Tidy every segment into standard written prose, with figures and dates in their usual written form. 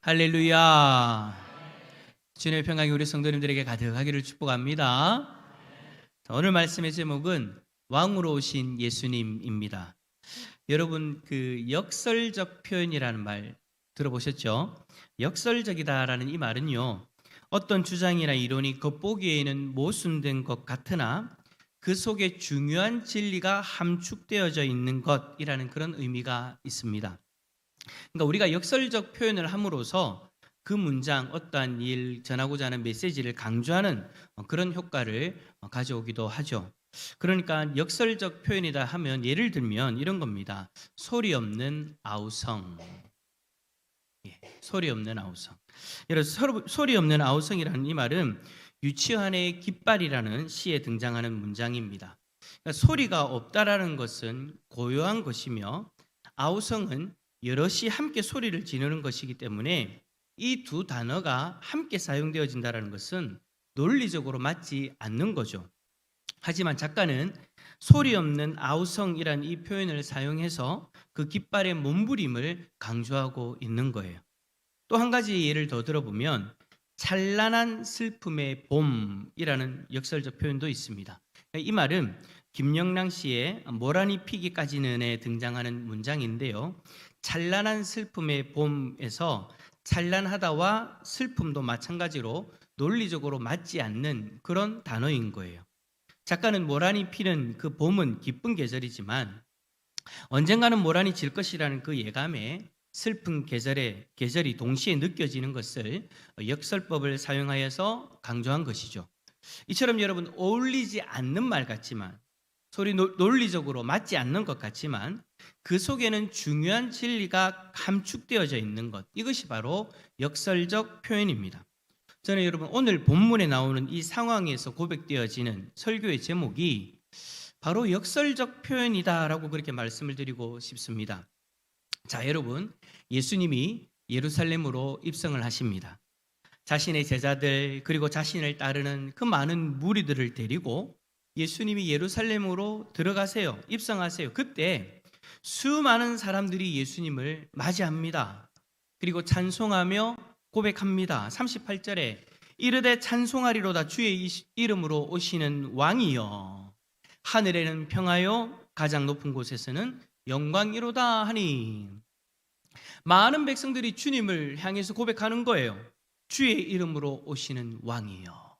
할렐루야. 주님의 평강이 우리 성도님들에게 가득하기를 축복합니다. 오늘 말씀의 제목은 왕으로 오신 예수님입니다. 여러분, 역설적 표현이라는 말 들어보셨죠? 역설적이다라는 이 말은요, 어떤 주장이나 이론이 겉보기에는 모순된 것 같으나 그 속에 중요한 진리가 함축되어져 있는 것이라는 그런 의미가 있습니다. 그러니까 우리가 역설적 표현을 함으로써 그 문장, 어떠한 일, 전하고자 하는 메시지를 강조하는 그런 효과를 가져오기도 하죠. 그러니까 역설적 표현이다 하면 예를 들면 이런 겁니다. 소리 없는 아우성. 소리 없는 아우성. 여러분, 소리 없는 아우성이라는 이 말은 유치환의 깃발이라는 시에 등장하는 문장입니다. 그러니까 소리가 없다라는 것은 고요한 것이며 아우성은 여럿이 함께 소리를 지르는 것이기 때문에 이 두 단어가 함께 사용되어진다는 것은 논리적으로 맞지 않는 거죠. 하지만 작가는 소리 없는 아우성이라는 이 표현을 사용해서 그 깃발의 몸부림을 강조하고 있는 거예요. 또 한 가지 예를 더 들어보면 찬란한 슬픔의 봄이라는 역설적 표현도 있습니다. 이 말은 김영랑 씨의 모란이 피기까지는에 등장하는 문장인데요. 찬란한 슬픔의 봄에서 찬란하다와 슬픔도 마찬가지로 논리적으로 맞지 않는 그런 단어인 거예요. 작가는 모란이 피는 그 봄은 기쁜 계절이지만 언젠가는 모란이 질 것이라는 그 예감에 슬픈 계절이 동시에 느껴지는 것을 역설법을 사용하여서 강조한 것이죠. 이처럼 여러분, 어울리지 않는 말 같지만, 소리 논리적으로 맞지 않는 것 같지만 그 속에는 중요한 진리가 함축되어져 있는 것, 이것이 바로 역설적 표현입니다. 저는 여러분, 오늘 본문에 나오는 이 상황에서 고백되어지는 설교의 제목이 바로 역설적 표현이다라고 그렇게 말씀을 드리고 싶습니다. 자, 여러분, 예수님이 예루살렘으로 입성을 하십니다. 자신의 제자들 그리고 자신을 따르는 그 많은 무리들을 데리고 예수님이 예루살렘으로 들어가세요. 입성하세요. 그때 수많은 사람들이 예수님을 맞이합니다. 그리고 찬송하며 고백합니다. 38절에 이르되 찬송하리로다 주의 이름으로 오시는 왕이여, 하늘에는 평하여 가장 높은 곳에서는 영광이로다 하니, 많은 백성들이 주님을 향해서 고백하는 거예요. 주의 이름으로 오시는 왕이여,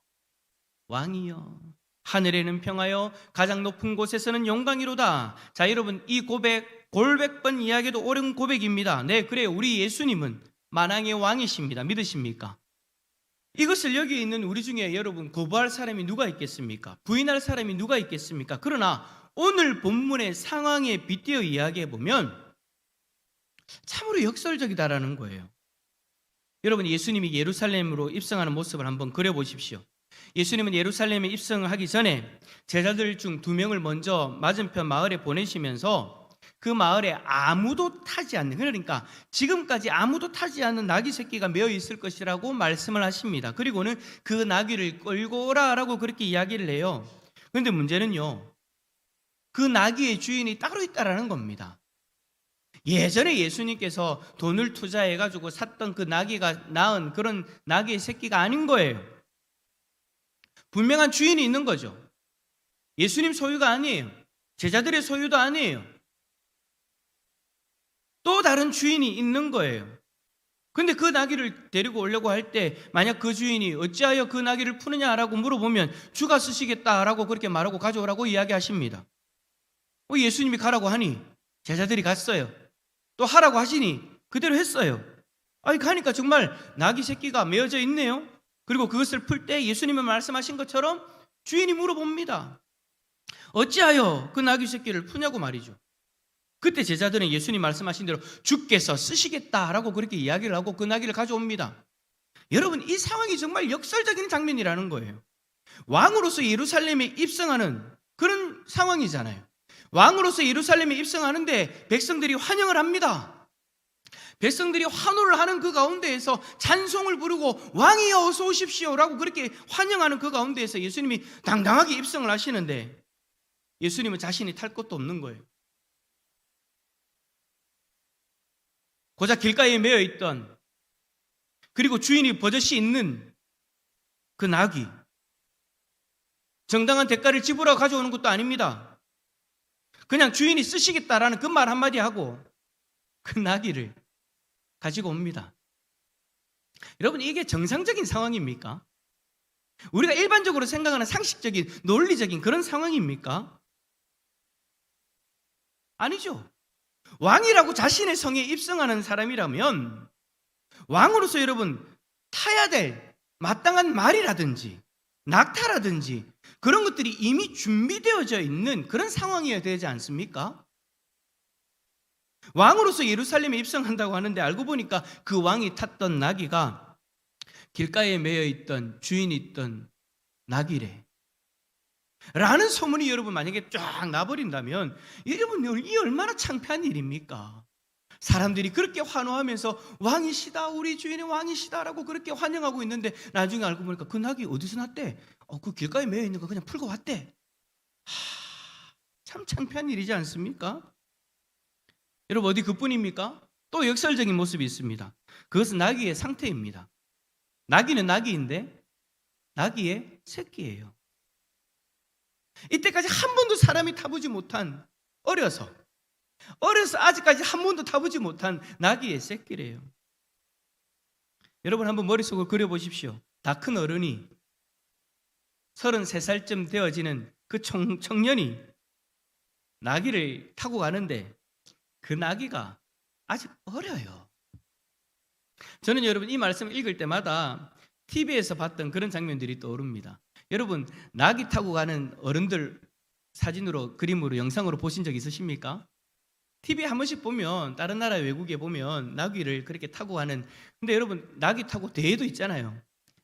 왕이여, 하늘에는 평하여 가장 높은 곳에서는 영광이로다. 자, 여러분, 이 고백 골백 번 이야기도 옳은 고백입니다. 네, 그래요. 우리 예수님은 만왕의 왕이십니다. 믿으십니까? 이것을 여기 있는 우리 중에 여러분, 거부할 사람이 누가 있겠습니까? 부인할 사람이 누가 있겠습니까? 그러나 오늘 본문의 상황에 빗대어 이야기해 보면 참으로 역설적이다라는 거예요. 여러분, 예수님이 예루살렘으로 입성하는 모습을 한번 그려보십시오. 예수님은 예루살렘에 입성을 하기 전에 제자들 중 2명을 먼저 맞은편 마을에 보내시면서 그 마을에 아무도 타지 않는, 그러니까 지금까지 아무도 타지 않는 나귀 새끼가 메어 있을 것이라고 말씀을 하십니다. 그리고는 그 나귀를 끌고 오라라고 그렇게 이야기를 해요. 그런데 문제는요, 그 나귀의 주인이 따로 있다라는 겁니다. 예전에 예수님께서 돈을 투자해가지고 샀던 그 나귀가 낳은 그런 나귀의 새끼가 아닌 거예요. 분명한 주인이 있는 거죠. 예수님 소유가 아니에요. 제자들의 소유도 아니에요. 또 다른 주인이 있는 거예요. 근데 그 나귀를 데리고 오려고 할 때 만약 그 주인이 어찌하여 그 나귀를 푸느냐라고 물어보면 주가 쓰시겠다라고 그렇게 말하고 가져오라고 이야기하십니다. 예수님이 가라고 하니 제자들이 갔어요. 또 하라고 하시니 그대로 했어요. 가니까 정말 나귀 새끼가 메어져 있네요. 그리고 그것을 풀 때 예수님이 말씀하신 것처럼 주인이 물어봅니다. 어찌하여 그 나귀 새끼를 푸냐고 말이죠. 그때 제자들은 예수님 말씀하신 대로 주께서 쓰시겠다라고 그렇게 이야기를 하고 그 나귀를 가져옵니다. 여러분, 이 상황이 정말 역설적인 장면이라는 거예요. 왕으로서 예루살렘에 입성하는 그런 상황이잖아요. 왕으로서 예루살렘에 입성하는데 백성들이 환영을 합니다. 백성들이 환호를 하는 그 가운데에서 찬송을 부르고 왕이여 어서 오십시오라고 그렇게 환영하는 그 가운데에서 예수님이 당당하게 입성을 하시는데 예수님은 자신이 탈 것도 없는 거예요. 고작 길가에 메어 있던 그리고 주인이 버젓이 있는 그 낙이 정당한 대가를 지불하고 가져오는 것도 아닙니다. 그냥 주인이 쓰시겠다라는 그 말 한마디 하고 그 나귀를 가지고 옵니다. 여러분, 이게 정상적인 상황입니까? 우리가 일반적으로 생각하는 상식적인 논리적인 그런 상황입니까? 아니죠. 왕이라고 자신의 성에 입성하는 사람이라면 왕으로서 여러분 타야 될 마땅한 말이라든지 낙타라든지 그런 것들이 이미 준비되어져 있는 그런 상황이어야 되지 않습니까? 왕으로서 예루살렘에 입성한다고 하는데 알고 보니까 그 왕이 탔던 나귀가 길가에 매여 있던 주인이 있던 나귀래 라는 소문이 여러분 만약에 쫙 나버린다면 여러분 이 얼마나 창피한 일입니까? 사람들이 그렇게 환호하면서 왕이시다, 우리 주인이 왕이시다라고 그렇게 환영하고 있는데 나중에 알고 보니까 그 나귀 어디서 났대? 그 길가에 매여 있는 거 그냥 풀고 왔대. 참 창피한 일이지 않습니까? 여러분, 어디 그뿐입니까? 또 역설적인 모습이 있습니다. 그것은 나귀의 상태입니다. 나귀는 나귀인데 나귀의 새끼예요. 이때까지 한 번도 사람이 타보지 못한 어려서 아직까지 한 번도 타보지 못한 나귀의 새끼래요. 여러분 한번 머릿속으로 그려보십시오. 다 큰 어른이 33살쯤 되어지는 그 청년이 나귀를 타고 가는데 그 나귀가 아직 어려요. 저는 여러분 이 말씀을 읽을 때마다 TV에서 봤던 그런 장면들이 떠오릅니다. 여러분 나귀 타고 가는 어른들 사진으로, 그림으로, 영상으로 보신 적 있으십니까? TV에 한 번씩 보면 다른 나라 외국에 보면 나귀를 그렇게 타고 가는, 근데 여러분 나귀 타고 대회도 있잖아요.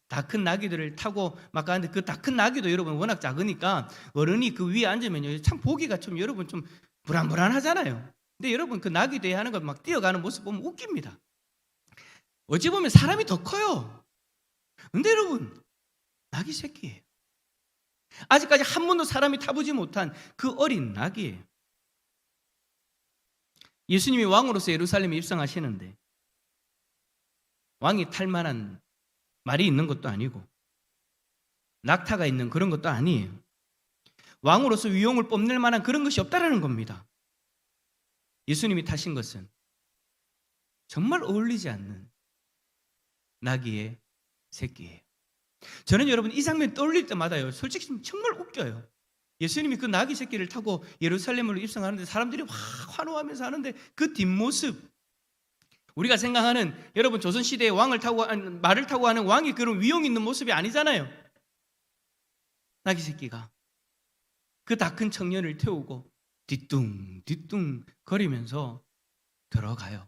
다 큰 나귀들을 타고 막 가는데 그 다 큰 나귀도 여러분 워낙 작으니까 어른이 그 위에 앉으면요 참 보기가 좀 여러분 좀 불안불안하잖아요. 근데 여러분 그 나귀 대회 하는 거 막 뛰어가는 모습 보면 웃깁니다. 어찌 보면 사람이 더 커요. 근데 여러분 나귀 새끼예요. 아직까지 한 번도 사람이 타보지 못한 그 어린 나귀예요. 예수님이 왕으로서 예루살렘에 입성하시는데 왕이 탈 만한 말이 있는 것도 아니고 낙타가 있는 그런 것도 아니에요. 왕으로서 위용을 뽐낼 만한 그런 것이 없다라는 겁니다. 예수님이 타신 것은 정말 어울리지 않는 나귀의 새끼예요. 저는 여러분 이 장면 떠올릴 때마다요 솔직히 정말 웃겨요. 예수님이 그 나귀 새끼를 타고 예루살렘으로 입성하는데 사람들이 확 환호하면서 하는데 그 뒷모습, 우리가 생각하는 여러분 조선시대의 말을 타고 하는 왕이 그런 위용 있는 모습이 아니잖아요. 나귀 새끼가 그 다 큰 청년을 태우고 뒤뚱뒤뚱 거리면서 들어가요.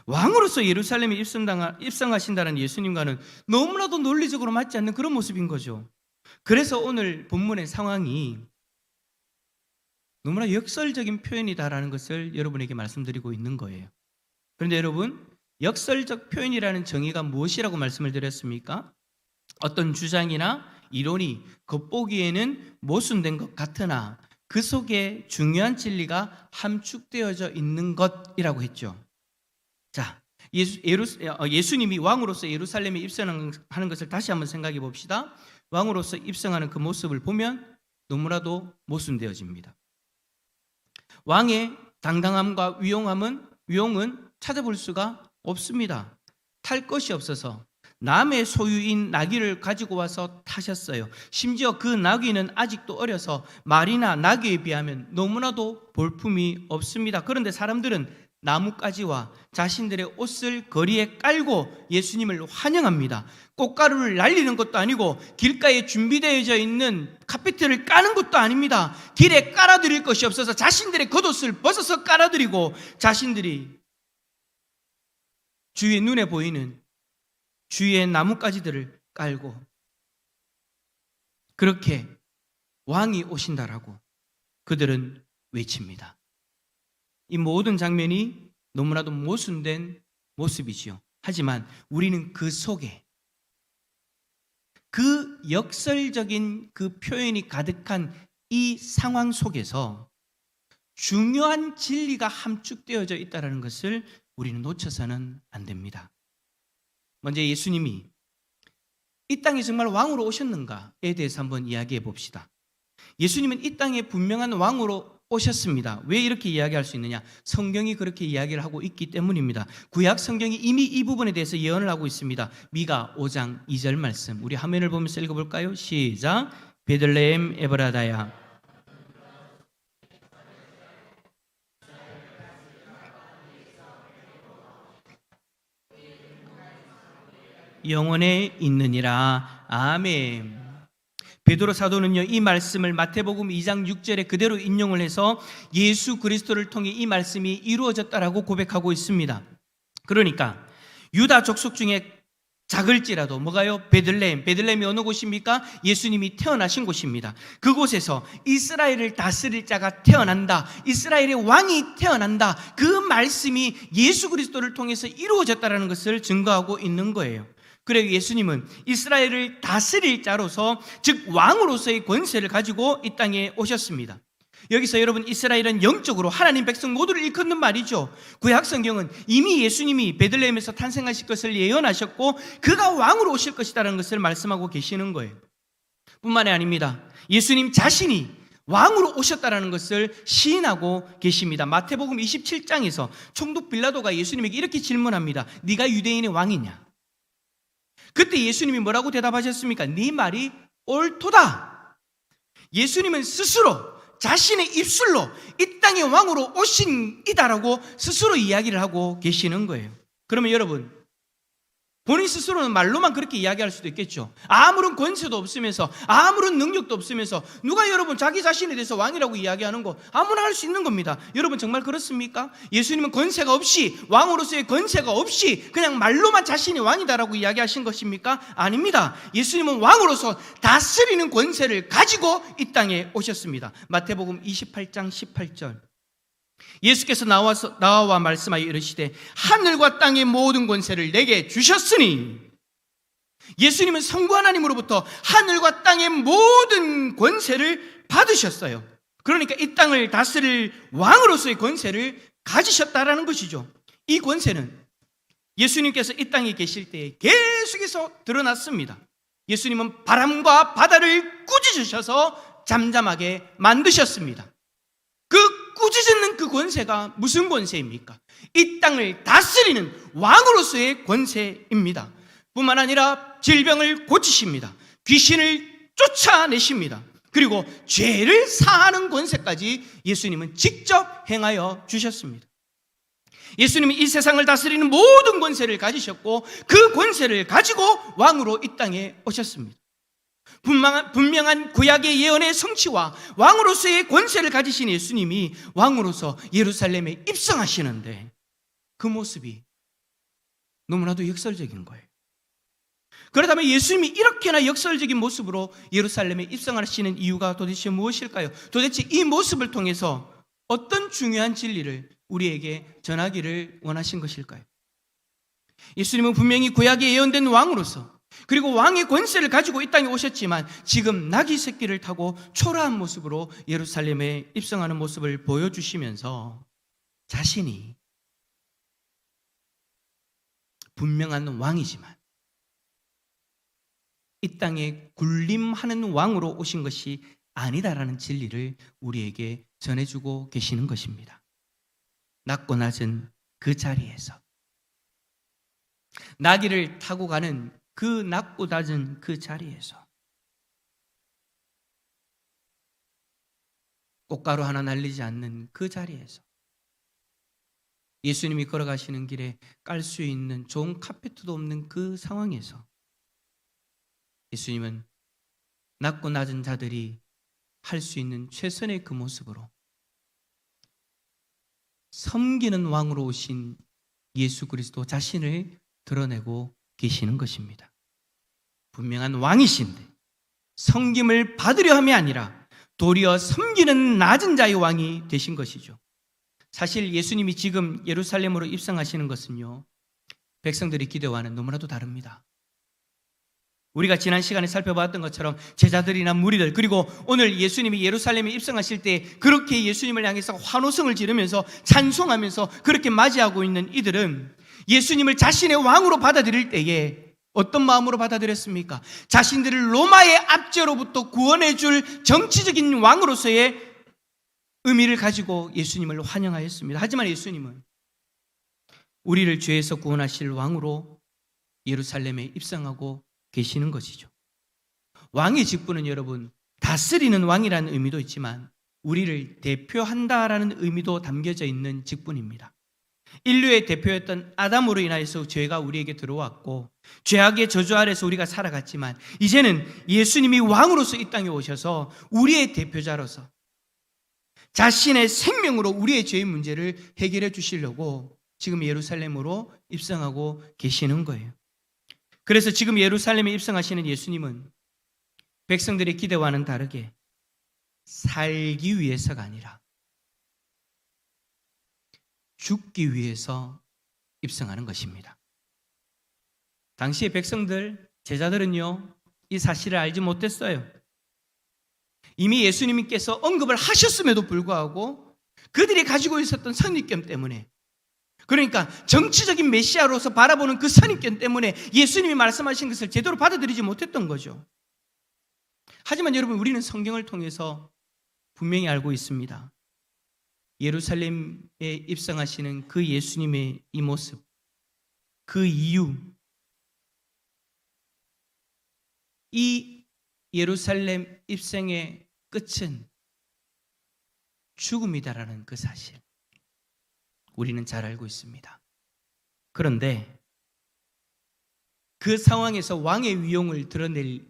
왕으로서 예루살렘에 입성하신다는 예수님과는 너무나도 논리적으로 맞지 않는 그런 모습인 거죠. 그래서 오늘 본문의 상황이 너무나 역설적인 표현이다라는 것을 여러분에게 말씀드리고 있는 거예요. 그런데 여러분, 역설적 표현이라는 정의가 무엇이라고 말씀을 드렸습니까? 어떤 주장이나 이론이 겉보기에는 모순된 것 같으나 그 속에 중요한 진리가 함축되어져 있는 것이라고 했죠. 자, 예수님이 왕으로서 예루살렘에 입성하는 것을 다시 한번 생각해 봅시다. 왕으로서 입성하는 그 모습을 보면 너무나도 모순되어집니다. 왕의 당당함과 위용은 찾아볼 수가 없습니다. 탈 것이 없어서 남의 소유인 나귀를 가지고 와서 타셨어요. 심지어 그 나귀는 아직도 어려서 말이나 나귀에 비하면 너무나도 볼품이 없습니다. 그런데 사람들은 나뭇가지와 자신들의 옷을 거리에 깔고 예수님을 환영합니다. 꽃가루를 날리는 것도 아니고 길가에 준비되어져 있는 카페트를 까는 것도 아닙니다. 길에 깔아드릴 것이 없어서 자신들의 겉옷을 벗어서 깔아드리고 자신들이 주의 눈에 보이는 주위의 나뭇가지들을 깔고 그렇게 왕이 오신다라고 그들은 외칩니다. 이 모든 장면이 너무나도 모순된 모습이지요. 하지만 우리는 그 속에 그 역설적인 그 표현이 가득한 이 상황 속에서 중요한 진리가 함축되어져 있다는 것을 우리는 놓쳐서는 안 됩니다. 먼저 예수님이 이 땅에 정말 왕으로 오셨는가에 대해서 한번 이야기해 봅시다. 예수님은 이 땅에 분명한 왕으로 오셨습니다. 왜 이렇게 이야기할 수 있느냐? 성경이 그렇게 이야기를 하고 있기 때문입니다. 구약 성경이 이미 이 부분에 대해서 예언을 하고 있습니다. 미가 5장 2절 말씀, 우리 화면을 보면서 읽어볼까요? 시작. 베들레헴 에브라다야, 영원에 있느니라. 아멘. 베드로 사도는요, 이 말씀을 마태복음 2장 6절에 그대로 인용을 해서 예수 그리스도를 통해 이 말씀이 이루어졌다라고 고백하고 있습니다. 그러니까 유다 족속 중에 작을지라도 뭐가요? 베들레헴이 어느 곳입니까? 예수님이 태어나신 곳입니다. 그곳에서 이스라엘을 다스릴 자가 태어난다, 이스라엘의 왕이 태어난다, 그 말씀이 예수 그리스도를 통해서 이루어졌다는 것을 증거하고 있는 거예요. 그래서 예수님은 이스라엘을 다스릴 자로서, 즉 왕으로서의 권세를 가지고 이 땅에 오셨습니다. 여기서 여러분, 이스라엘은 영적으로 하나님 백성 모두를 일컫는 말이죠. 구약 성경은 이미 예수님이 베들레헴에서 탄생하실 것을 예언하셨고 그가 왕으로 오실 것이라는 것을 말씀하고 계시는 거예요. 뿐만이 아닙니다. 예수님 자신이 왕으로 오셨다는 것을 시인하고 계십니다. 마태복음 27장에서 총독 빌라도가 예수님에게 이렇게 질문합니다. 네가 유대인의 왕이냐? 그때 예수님이 뭐라고 대답하셨습니까? 네 말이 옳도다. 예수님은 스스로 자신의 입술로 이 땅의 왕으로 오신 이다라고 스스로 이야기를 하고 계시는 거예요. 그러면 여러분, 본인 스스로는 말로만 그렇게 이야기할 수도 있겠죠. 아무런 권세도 없으면서, 아무런 능력도 없으면서 누가 여러분 자기 자신에 대해서 왕이라고 이야기하는 거 아무나 할 수 있는 겁니다. 여러분 정말 그렇습니까? 예수님은 권세가 없이, 왕으로서의 권세가 없이 그냥 말로만 자신이 왕이다라고 이야기하신 것입니까? 아닙니다. 예수님은 왕으로서 다스리는 권세를 가지고 이 땅에 오셨습니다. 마태복음 28장 18절, 예수께서 나와 말씀하여 이르시되 하늘과 땅의 모든 권세를 내게 주셨으니, 예수님은 성부 하나님으로부터 하늘과 땅의 모든 권세를 받으셨어요. 그러니까 이 땅을 다스릴 왕으로서의 권세를 가지셨다라는 것이죠. 이 권세는 예수님께서 이 땅에 계실 때에 계속해서 드러났습니다. 예수님은 바람과 바다를 꾸짖으셔서 잠잠하게 만드셨습니다. 꾸짖는 그 권세가 무슨 권세입니까? 이 땅을 다스리는 왕으로서의 권세입니다. 뿐만 아니라 질병을 고치십니다. 귀신을 쫓아내십니다. 그리고 죄를 사하는 권세까지 예수님은 직접 행하여 주셨습니다. 예수님이 이 세상을 다스리는 모든 권세를 가지셨고 그 권세를 가지고 왕으로 이 땅에 오셨습니다. 분명한 구약의 예언의 성취와 왕으로서의 권세를 가지신 예수님이 왕으로서 예루살렘에 입성하시는데 그 모습이 너무나도 역설적인 거예요. 그렇다면 예수님이 이렇게나 역설적인 모습으로 예루살렘에 입성하시는 이유가 도대체 무엇일까요? 도대체 이 모습을 통해서 어떤 중요한 진리를 우리에게 전하기를 원하신 것일까요? 예수님은 분명히 구약에 예언된 왕으로서, 그리고 왕의 권세를 가지고 이 땅에 오셨지만 지금 나귀 새끼를 타고 초라한 모습으로 예루살렘에 입성하는 모습을 보여주시면서 자신이 분명한 왕이지만 이 땅에 군림하는 왕으로 오신 것이 아니다라는 진리를 우리에게 전해주고 계시는 것입니다. 낮고 낮은 그 자리에서, 나귀를 타고 가는 그 낮고 낮은 그 자리에서, 꽃가루 하나 날리지 않는 그 자리에서, 예수님이 걸어가시는 길에 깔 수 있는 좋은 카페트도 없는 그 상황에서 예수님은 낮고 낮은 자들이 할 수 있는 최선의 그 모습으로 섬기는 왕으로 오신 예수 그리스도 자신을 드러내고 계시는 것입니다. 분명한 왕이신데 섬김을 받으려 함이 아니라 도리어 섬기는 낮은 자의 왕이 되신 것이죠. 사실 예수님이 지금 예루살렘으로 입성하시는 것은요, 백성들의 기대와는 너무나도 다릅니다. 우리가 지난 시간에 살펴봤던 것처럼 제자들이나 무리들, 그리고 오늘 예수님이 예루살렘에 입성하실 때 그렇게 예수님을 향해서 환호성을 지르면서 찬송하면서 그렇게 맞이하고 있는 이들은 예수님을 자신의 왕으로 받아들일 때에 어떤 마음으로 받아들였습니까? 자신들을 로마의 압제로부터 구원해 줄 정치적인 왕으로서의 의미를 가지고 예수님을 환영하였습니다. 하지만 예수님은 우리를 죄에서 구원하실 왕으로 예루살렘에 입성하고 계시는 것이죠. 왕의 직분은 여러분, 다스리는 왕이라는 의미도 있지만 우리를 대표한다라는 의미도 담겨져 있는 직분입니다. 인류의 대표였던 아담으로 인하여서 죄가 우리에게 들어왔고 죄악의 저주 아래서 우리가 살아갔지만 이제는 예수님이 왕으로서 이 땅에 오셔서 우리의 대표자로서 자신의 생명으로 우리의 죄의 문제를 해결해 주시려고 지금 예루살렘으로 입성하고 계시는 거예요. 그래서 지금 예루살렘에 입성하시는 예수님은 백성들의 기대와는 다르게 살기 위해서가 아니라 죽기 위해서 입성하는 것입니다. 당시의 백성들, 제자들은요, 이 사실을 알지 못했어요. 이미 예수님께서 언급을 하셨음에도 불구하고 그들이 가지고 있었던 선입견 때문에, 그러니까 정치적인 메시아로서 바라보는 그 선입견 때문에 예수님이 말씀하신 것을 제대로 받아들이지 못했던 거죠. 하지만 여러분, 우리는 성경을 통해서 분명히 알고 있습니다. 예루살렘에 입성하시는 그 예수님의 이 모습, 그 이유, 이 예루살렘 입성의 끝은 죽음이다라는 그 사실, 우리는 잘 알고 있습니다. 그런데 그 상황에서 왕의 위용을 드러낼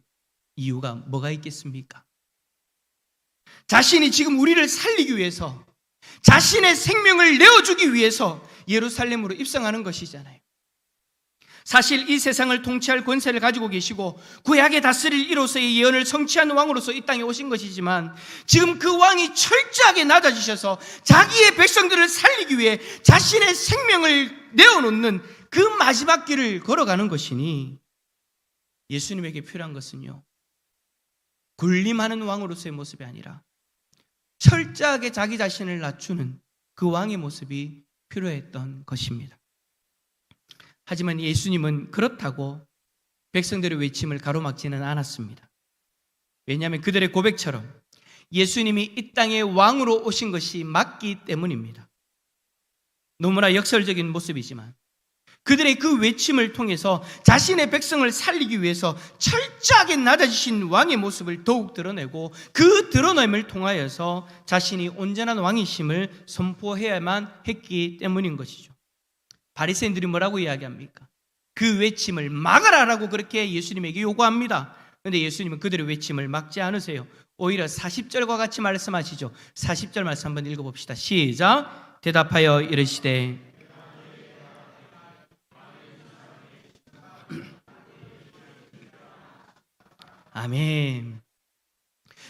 이유가 뭐가 있겠습니까? 자신이 지금 우리를 살리기 위해서, 자신의 생명을 내어주기 위해서 예루살렘으로 입성하는 것이잖아요. 사실 이 세상을 통치할 권세를 가지고 계시고 구약에 다스릴 이로서의 예언을 성취한 왕으로서 이 땅에 오신 것이지만 지금 그 왕이 철저하게 낮아지셔서 자기의 백성들을 살리기 위해 자신의 생명을 내어놓는 그 마지막 길을 걸어가는 것이니 예수님에게 필요한 것은요, 군림하는 왕으로서의 모습이 아니라 철저하게 자기 자신을 낮추는 그 왕의 모습이 필요했던 것입니다. 하지만 예수님은 그렇다고 백성들의 외침을 가로막지는 않았습니다. 왜냐하면 그들의 고백처럼 예수님이 이 땅에 왕으로 오신 것이 맞기 때문입니다. 너무나 역설적인 모습이지만 그들의 그 외침을 통해서 자신의 백성을 살리기 위해서 철저하게 낮아지신 왕의 모습을 더욱 드러내고 그 드러냄을 통하여서 자신이 온전한 왕이심을 선포해야만 했기 때문인 것이죠. 바리새인들이 뭐라고 이야기합니까? 그 외침을 막아라라고 그렇게 예수님에게 요구합니다. 그런데 예수님은 그들의 외침을 막지 않으세요. 오히려 40절과 같이 말씀하시죠. 40절 말씀 한번 읽어봅시다. 시작. 대답하여 이르시되 아멘.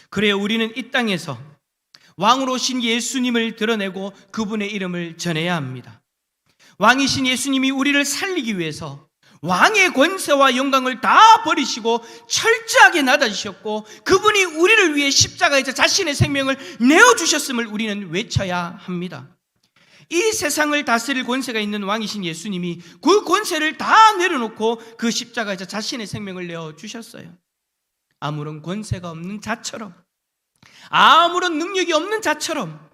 그래요, 우리는 이 땅에서 왕으로 오신 예수님을 드러내고 그분의 이름을 전해야 합니다. 왕이신 예수님이 우리를 살리기 위해서 왕의 권세와 영광을 다 버리시고 철저하게 낮아지셨고 그분이 우리를 위해 십자가에서 자신의 생명을 내어주셨음을 우리는 외쳐야 합니다. 이 세상을 다스릴 권세가 있는 왕이신 예수님이 그 권세를 다 내려놓고 그 십자가에서 자신의 생명을 내어주셨어요. 아무런 권세가 없는 자처럼, 아무런 능력이 없는 자처럼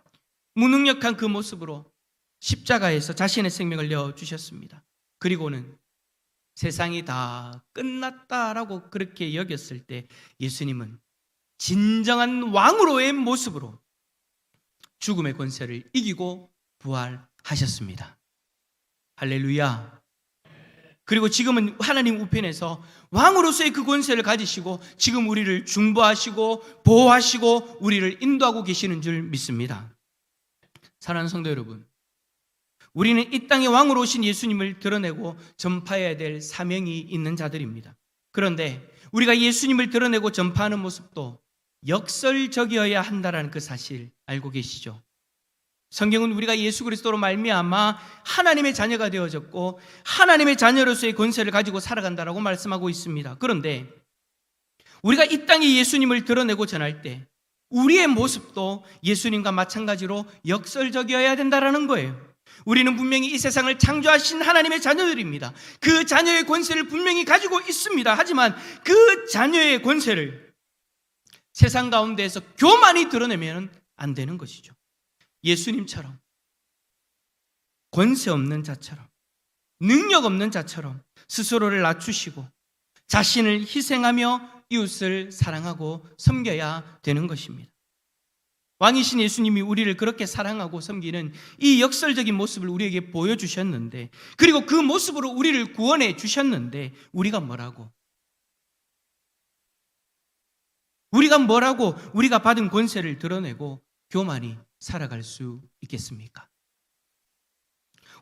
무능력한 그 모습으로 십자가에서 자신의 생명을 내어주셨습니다. 그리고는 세상이 다 끝났다라고 그렇게 여겼을 때 예수님은 진정한 왕으로의 모습으로 죽음의 권세를 이기고 부활하셨습니다. 할렐루야. 그리고 지금은 하나님 우편에서 왕으로서의 그 권세를 가지시고 지금 우리를 중보하시고 보호하시고 우리를 인도하고 계시는 줄 믿습니다. 사랑하는 성도 여러분, 우리는 이 땅에 왕으로 오신 예수님을 드러내고 전파해야 될 사명이 있는 자들입니다. 그런데 우리가 예수님을 드러내고 전파하는 모습도 역설적이어야 한다는 그 사실 알고 계시죠? 성경은 우리가 예수 그리스도로 말미암아 하나님의 자녀가 되어졌고 하나님의 자녀로서의 권세를 가지고 살아간다라고 말씀하고 있습니다. 그런데 우리가 이 땅에 예수님을 드러내고 전할 때 우리의 모습도 예수님과 마찬가지로 역설적이어야 된다라는 거예요. 우리는 분명히 이 세상을 창조하신 하나님의 자녀들입니다. 그 자녀의 권세를 분명히 가지고 있습니다. 하지만 그 자녀의 권세를 세상 가운데에서 교만이 드러내면 안 되는 것이죠. 예수님처럼, 권세 없는 자처럼, 능력 없는 자처럼 스스로를 낮추시고 자신을 희생하며 이웃을 사랑하고 섬겨야 되는 것입니다. 왕이신 예수님이 우리를 그렇게 사랑하고 섬기는 이 역설적인 모습을 우리에게 보여주셨는데, 그리고 그 모습으로 우리를 구원해 주셨는데, 우리가 뭐라고 우리가 받은 권세를 드러내고 교만히 살아갈 수 있겠습니까?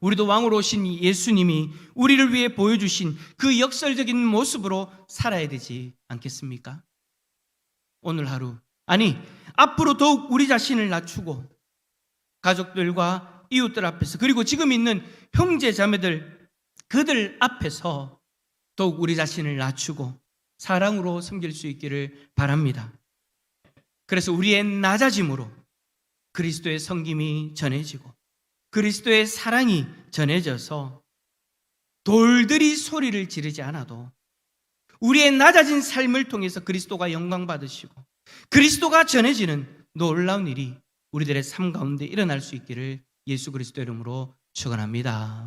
우리도 왕으로 오신 예수님이 우리를 위해 보여주신 그 역설적인 모습으로 살아야 되지 않겠습니까? 오늘 하루, 아니 앞으로 더욱 우리 자신을 낮추고 가족들과 이웃들 앞에서, 그리고 지금 있는 형제 자매들, 그들 앞에서 더욱 우리 자신을 낮추고 사랑으로 섬길 수 있기를 바랍니다. 그래서 우리의 낮아짐으로 그리스도의 섬김이 전해지고 그리스도의 사랑이 전해져서 돌들이 소리를 지르지 않아도 우리의 낮아진 삶을 통해서 그리스도가 영광 받으시고 그리스도가 전해지는 놀라운 일이 우리들의 삶 가운데 일어날 수 있기를 예수 그리스도 이름으로 축원합니다.